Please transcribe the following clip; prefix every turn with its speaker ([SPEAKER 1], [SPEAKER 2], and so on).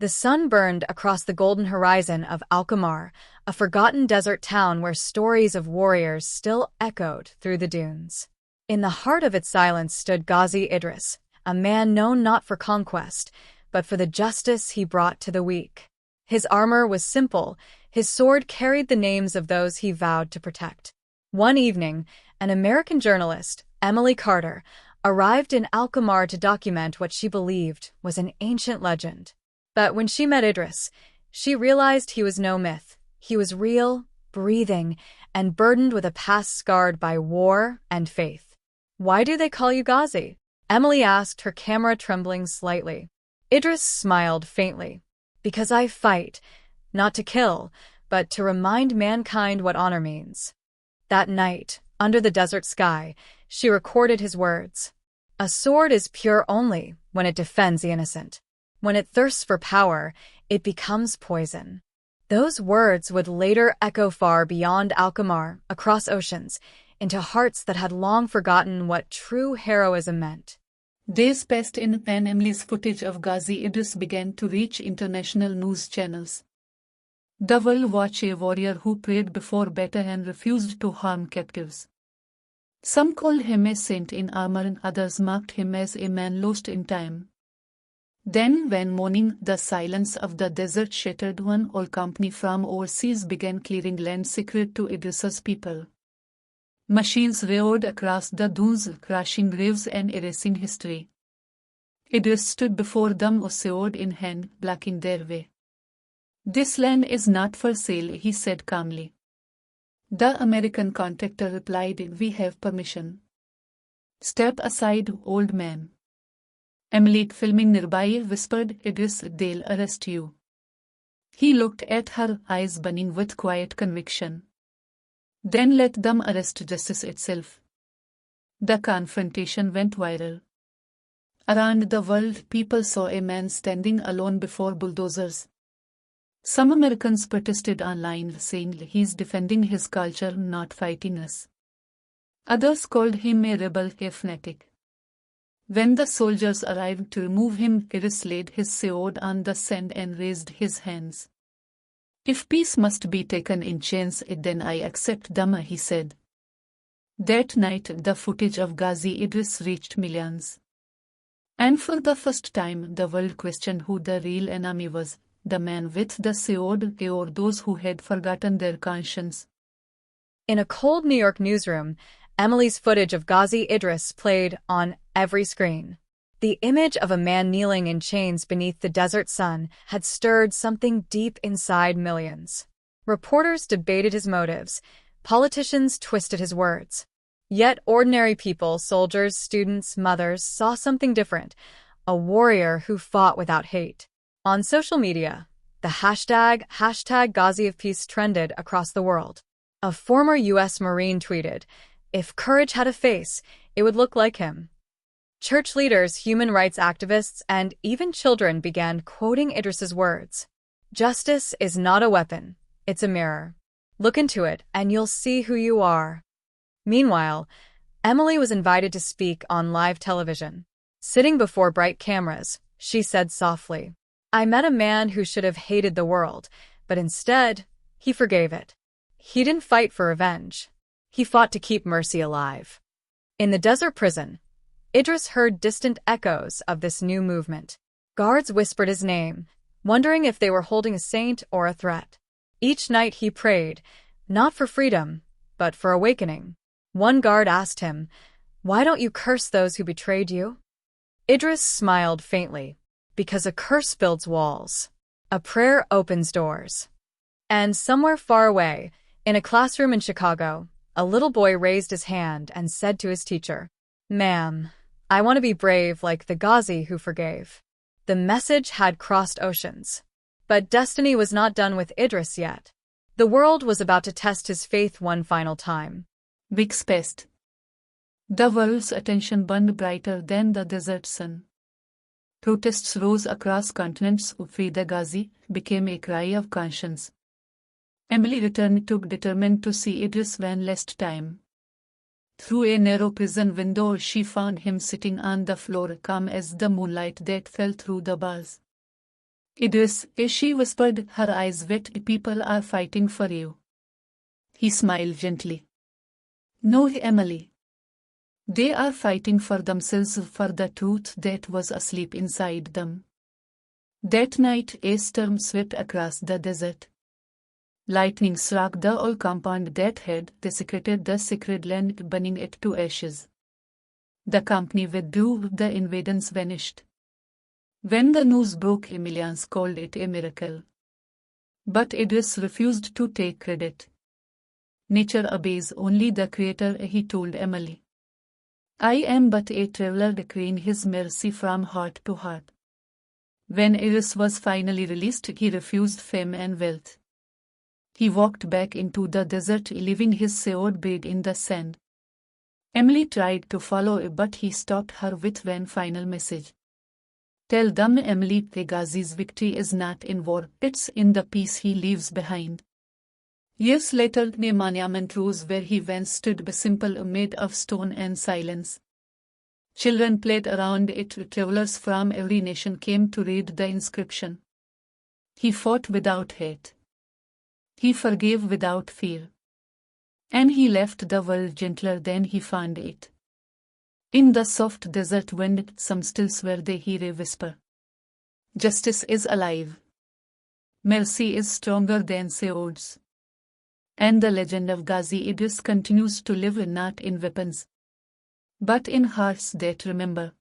[SPEAKER 1] The sun burned across the golden horizon of Alkamar, a forgotten desert town where stories of warriors still echoed through the dunes. In the heart of its silence stood Ghazi Idris, a man known not for conquest, but for the justice he brought to the weak. His armor was simple, his sword carried the names of those he vowed to protect. One evening, an American journalist, Emily Carter, arrived in Alkamar to document what she believed was an ancient legend. But when she met Idris, she realized he was no myth. He was real, breathing, and burdened with a past scarred by war and faith. "Why do they call you Ghazi?" Emily asked, her camera trembling slightly. Idris smiled faintly. "Because I fight, not to kill, but to remind mankind what honor means." That night, under the desert sky, she recorded his words. "A sword is pure only when it defends the innocent. When it thirsts for power, it becomes poison." Those words would later echo far beyond Alkamar, across oceans, into hearts that had long forgotten what true heroism meant.
[SPEAKER 2] Days passed in and Emily's footage of Ghazi Idris began to reach international news channels. The world watched a warrior who prayed before battle and refused to harm captives. Some called him a saint in armor and others marked him as a man lost in time. Then, when morning, the silence of the desert shattered, one oil company from overseas began clearing land sacred to Idris's people. Machines roared across the dunes, crushing graves and erasing history. Idris stood before them, a sword in hand, blocking their way. "This land is not for sale," he said calmly. The American contractor replied, "We have permission." "Step aside, old man." Emily, filming nearby, whispered, "Idris, they'll arrest you." He looked at her, eyes burning with quiet conviction. "Then let them arrest justice itself." The confrontation went viral. Around the world, people saw a man standing alone before bulldozers. Some Americans protested online, saying he's defending his culture, not fighting us. Others called him a rebel, a fanatic. When the soldiers arrived to remove him, Idris laid his sword on the sand and raised his hands. "If peace must be taken in chains, then I accept them," he said. That night, the footage of Ghazi Idris reached millions. And for the first time, the world questioned who the real enemy was, the man with the sword or those who had forgotten their conscience.
[SPEAKER 1] In a cold New York newsroom, Emily's footage of Ghazi Idris played on every screen. The image of a man kneeling in chains beneath the desert sun had stirred something deep inside millions. Reporters debated his motives. Politicians twisted his words. Yet ordinary people, soldiers, students, mothers, saw something different, a warrior who fought without hate. On social media, the hashtag Ghazi of Peace trended across the world. A former U.S. Marine tweeted, "If courage had a face, it would look like him." Church leaders, human rights activists, and even children began quoting Idris's words. "Justice is not a weapon, it's a mirror. Look into it, and you'll see who you are." Meanwhile, Emily was invited to speak on live television. Sitting before bright cameras, she said softly, "I met a man who should have hated the world, but instead, he forgave it. He didn't fight for revenge. He fought to keep mercy alive." In the desert prison, Idris heard distant echoes of this new movement. Guards whispered his name, wondering if they were holding a saint or a threat. Each night he prayed, not for freedom, but for awakening. One guard asked him, "Why don't you curse those who betrayed you?" Idris smiled faintly, "Because a curse builds walls. A prayer opens doors." And somewhere far away, in a classroom in Chicago, a little boy raised his hand and said to his teacher, "Ma'am, I want to be brave like the Ghazi who forgave." The message had crossed oceans. But destiny was not done with Idris yet. The world was about to test his faith one final time.
[SPEAKER 2] Weeks passed. The world's attention burned brighter than the desert sun. Protests rose across continents. "Free the Ghazi" became a cry of conscience. Emily returned determined to see Idris one last time. Through a narrow prison window, she found him sitting on the floor, calm as the moonlight that fell through the bars. Idris, she whispered, her eyes wet. People are fighting for you. He smiled gently. No, Emily. They are fighting for themselves, for the truth that was asleep inside them. That night, a storm swept across the desert. Lightning struck the old compound that had desecrated the sacred land, burning it to ashes. The company withdrew, the invaders vanished. When the news broke, Emilians called it a miracle. But Idris refused to take credit. Nature obeys only the Creator, he told Emily. I am but a traveler declaring his mercy from heart to heart. When Idris was finally released, he refused fame and wealth. He walked back into the desert, leaving his sword buried in the sand. Emily tried to follow, but he stopped her with one final message. Tell them, Emily, Ghazi's victory is not in war, it's in the peace he leaves behind. Years later, a monument rose where he once stood, simple, made of stone and silence. Children played around it, travelers from every nation came to read the inscription. He fought without hate. He forgave without fear. And he left the world gentler than he found it. In the soft desert wind, some still swear they hear a whisper. Justice is alive. Mercy is stronger than swords. And the legend of Ghazi Idris continues to live not in weapons, but in hearts that remember.